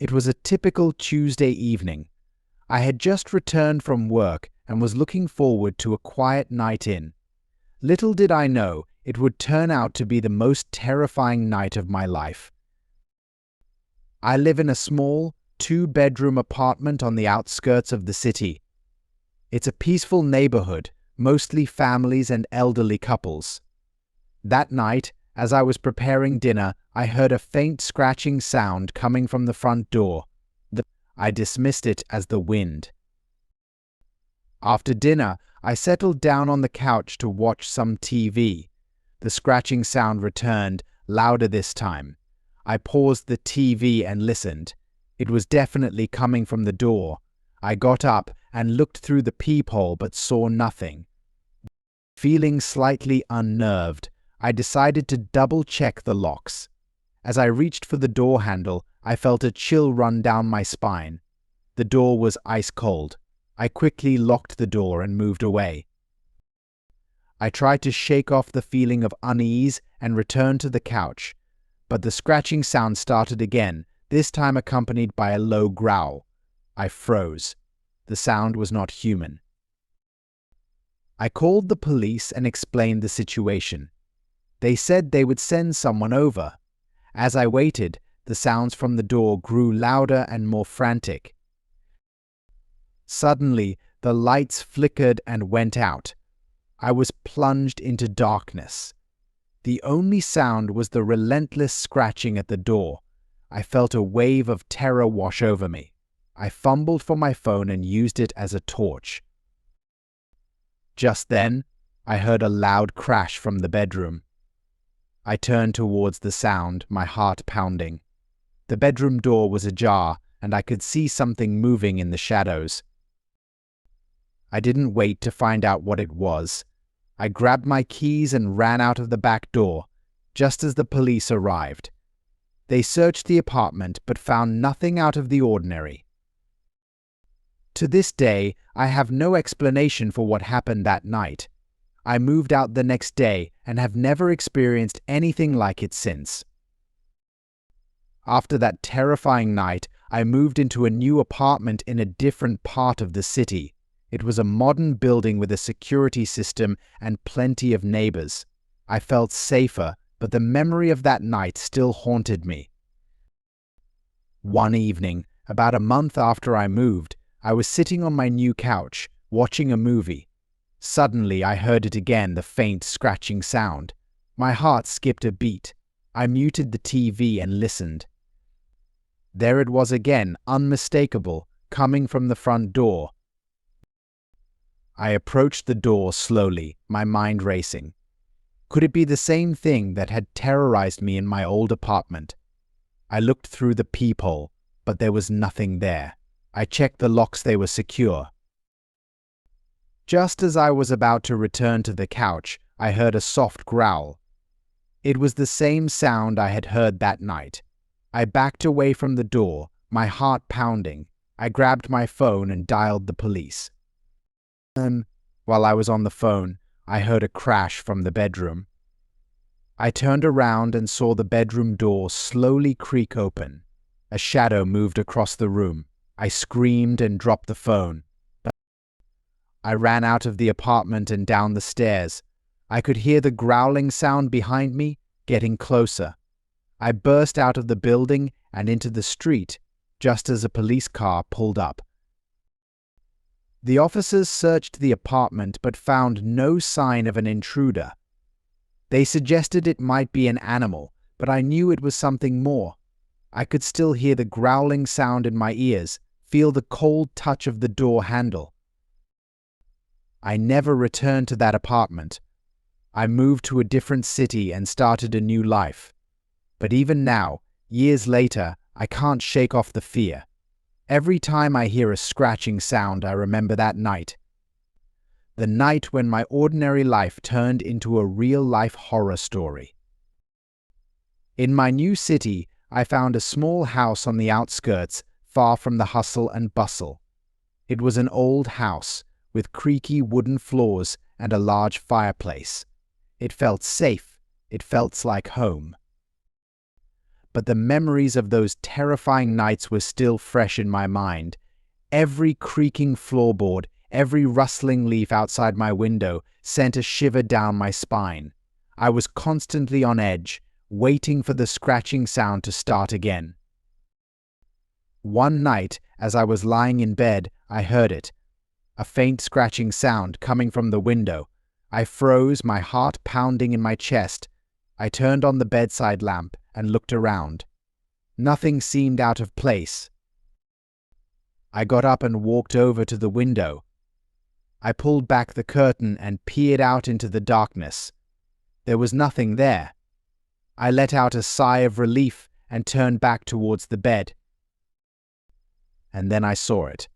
It was a typical Tuesday evening. I had just returned from work and was looking forward to a quiet night in. Little did I know it would turn out to be the most terrifying night of my life. I live in a small, two-bedroom apartment on the outskirts of the city. It's a peaceful neighborhood, mostly families and elderly couples. That night, as I was preparing dinner, I heard a faint scratching sound coming from the front door. I dismissed it as the wind. After dinner, I settled down on the couch to watch some TV. The scratching sound returned, louder this time. I paused the TV and listened. It was definitely coming from the door. I got up and looked through the peephole but saw nothing. Feeling slightly unnerved, I decided to double-check the locks. As I reached for the door handle, I felt a chill run down my spine. The door was ice cold. I quickly locked the door and moved away. I tried to shake off the feeling of unease and returned to the couch, but the scratching sound started again, this time accompanied by a low growl. I froze. The sound was not human. I called the police and explained the situation. They said they would send someone over. As I waited, the sounds from the door grew louder and more frantic. Suddenly, the lights flickered and went out. I was plunged into darkness. The only sound was the relentless scratching at the door. I felt a wave of terror wash over me. I fumbled for my phone and used it as a torch. Just then, I heard a loud crash from the bedroom. I turned towards the sound, my heart pounding. The bedroom door was ajar, and I could see something moving in the shadows. I didn't wait to find out what it was. I grabbed my keys and ran out of the back door, just as the police arrived. They searched the apartment but found nothing out of the ordinary. To this day, I have no explanation for what happened that night. I moved out the next day and have never experienced anything like it since. After that terrifying night, I moved into a new apartment in a different part of the city. It was a modern building with a security system and plenty of neighbors. I felt safer, but the memory of that night still haunted me. One evening, about a month after I moved, I was sitting on my new couch, watching a movie. Suddenly, I heard it again, the faint scratching sound. My heart skipped a beat. I muted the TV and listened. There it was again, unmistakable, coming from the front door. I approached the door slowly, my mind racing. Could it be the same thing that had terrorized me in my old apartment? I looked through the peephole, but there was nothing there. I checked the locks, they were secure. Just as I was about to return to the couch, I heard a soft growl. It was the same sound I had heard that night. I backed away from the door, my heart pounding. I grabbed my phone and dialed the police. While I was on the phone, I heard a crash from the bedroom. I turned around and saw the bedroom door slowly creak open. A shadow moved across the room. I screamed and dropped the phone. I ran out of the apartment and down the stairs. I could hear the growling sound behind me, getting closer. I burst out of the building and into the street, just as a police car pulled up. The officers searched the apartment but found no sign of an intruder. They suggested it might be an animal, but I knew it was something more. I could still hear the growling sound in my ears, feel the cold touch of the door handle. I never returned to that apartment. I moved to a different city and started a new life. But even now, years later, I can't shake off the fear. Every time I hear a scratching sound, I remember that night. The night when my ordinary life turned into a real-life horror story. In my new city, I found a small house on the outskirts, far from the hustle and bustle. It was an old house, with creaky wooden floors and a large fireplace. It felt safe. It felt like home. but the memories of those terrifying nights were still fresh in my mind. Every creaking floorboard, every rustling leaf outside my window sent a shiver down my spine. I was constantly on edge, waiting for the scratching sound to start again. One night, as I was lying in bed, I heard it. A faint scratching sound coming from the window. I froze, my heart pounding in my chest. I turned on the bedside lamp and looked around. Nothing seemed out of place. I got up and walked over to the window. I pulled back the curtain and peered out into the darkness. There was nothing there. I let out a sigh of relief and turned back towards the bed. And then I saw it.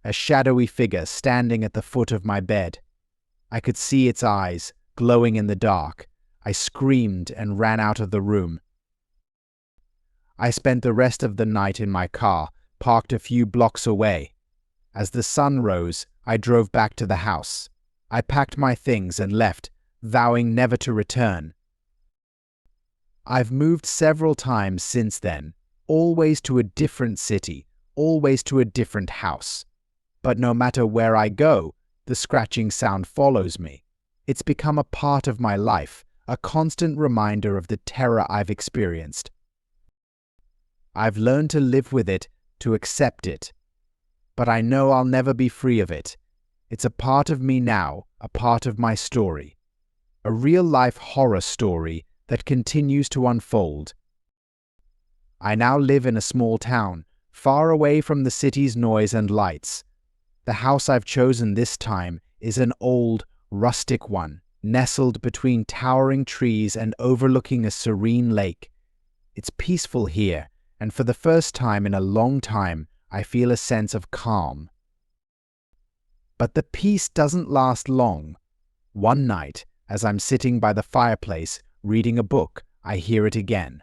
A shadowy figure standing at the foot of my bed. I could see its eyes, glowing in the dark. I screamed and ran out of the room. I spent the rest of the night in my car, parked a few blocks away. As the sun rose, I drove back to the house. I packed my things and left, vowing never to return. I've moved several times since then, always to a different city, always to a different house. But no matter where I go, the scratching sound follows me. It's become a part of my life, a constant reminder of the terror I've experienced. I've learned to live with it, to accept it. But I know I'll never be free of it. It's a part of me now, a part of my story. A real-life horror story that continues to unfold. I now live in a small town, far away from the city's noise and lights. The house I've chosen this time is an old, rustic one, nestled between towering trees and overlooking a serene lake. It's peaceful here, and for the first time in a long time, I feel a sense of calm. But the peace doesn't last long. One night, as I'm sitting by the fireplace, reading a book, I hear it again.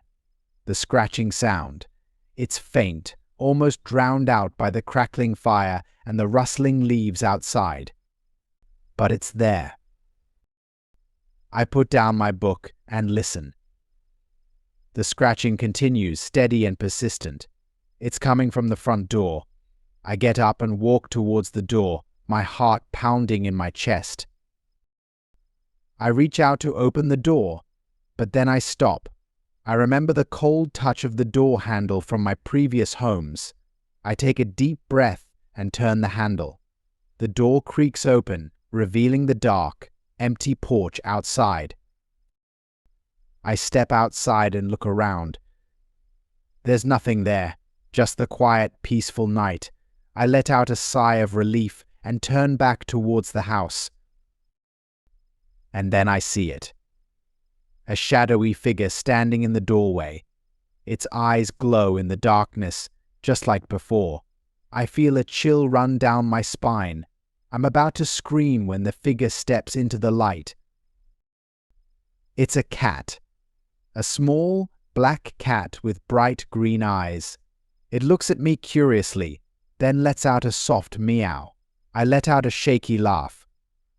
The scratching sound. It's faint, almost drowned out by the crackling fire and the rustling leaves outside. But it's there. I put down my book and listen. The scratching continues, steady and persistent. It's coming from the front door. I get up and walk towards the door, my heart pounding in my chest. I reach out to open the door, but then I stop. I remember the cold touch of the door handle from my previous homes. I take a deep breath and turn the handle. The door creaks open, revealing the dark, empty porch outside. I step outside and look around. There's nothing there, just the quiet, peaceful night. I let out a sigh of relief and turn back towards the house. And then I see it. A shadowy figure standing in the doorway. Its eyes glow in the darkness, just like before. I feel a chill run down my spine. I'm about to scream when the figure steps into the light. It's a cat. A small, black cat with bright green eyes. It looks at me curiously, then lets out a soft meow. I let out a shaky laugh.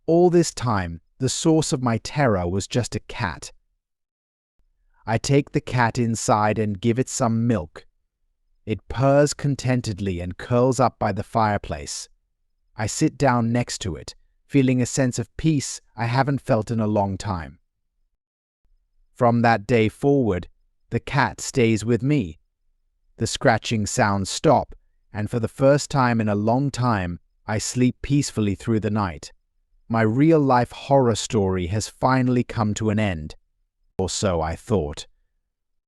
All this time, the source of my terror was just a cat. I take the cat inside and give it some milk. It purrs contentedly and curls up by the fireplace. I sit down next to it, feeling a sense of peace I haven't felt in a long time. From that day forward, the cat stays with me. The scratching sounds stop, and for the first time in a long time, I sleep peacefully through the night. My real-life horror story has finally come to an end. Or so I thought.